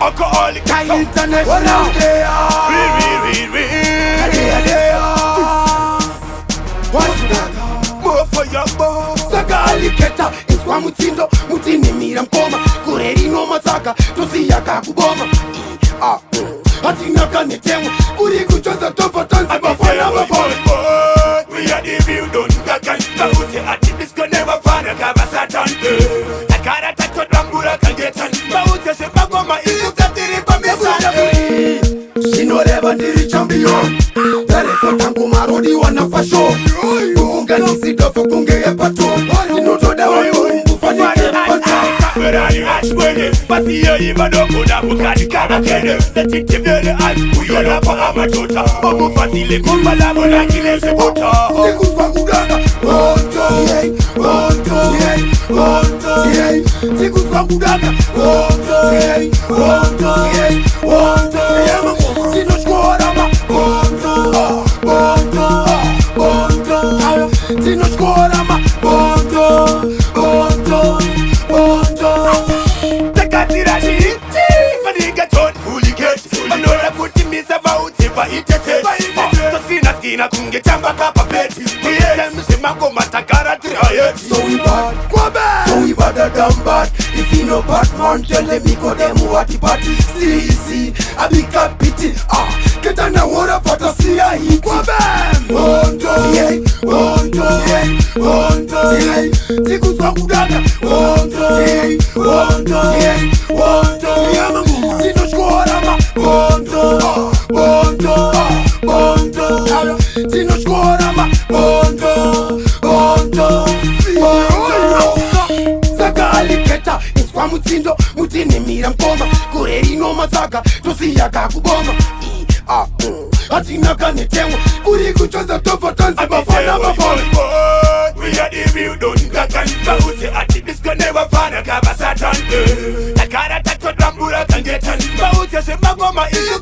alcoholic international. What's that? More for your boy. Saka Alligator iswa mutindo mutini mira mkoma kureri no masaka tosia kakuboma hatina kanetemo kuri kuchoza tofa tanzi bafana bafana. We are the view done kakan Baute ati disco never fana kaba satan Takara takto drambura kangetan Baute se bagoma isu katiri pamisana. Sinoreva ndiri champion Dareko tangu marodi wana fasho Kukunga nisidofo kunge epato Inotoda wangu mbufanike pato Kamerani ashwene Pasiyo imadoko na mukadi kana kene Letiti vele uyola pa amatota Omu fasile kumbalabo na kile sebota Tikuswa kuganga Hondo Hondo Hondo Tikuswa kuganga Hondo Hondo Hondo Sinoshkora ma Hondo Hondo Hondo Sinoshkora ma Hondo Hondo Hondo Takatira shiti Maniga ton fully get Anora kuti misa vauti pa itete Tosina skina kunge chamba kapa peti Tiye msima koma takara triayet. So we bad, so we badder than bad. If you know Batman, tell them me go them what the party. See, I be pity. Get on the water for the sea. He go bam. Hondo, Hondo, Hondo. Tikus wa kudaka. Hondo, Hondo, Hondo. Tino shkora ma. Hondo, Hondo, Hondo. Tino shkora ma. Hondo, Hondo. Saka Alligator iswa mutindo mutini mira mkoma kureri no masaka tosia kakuboma hatina kanetemo kuri kuchoza tofa tanzi bafana bafana. We are the view done kakan Baute ati disco never fana kaba satan Takara takto drambura kangetan Baute se magoma isu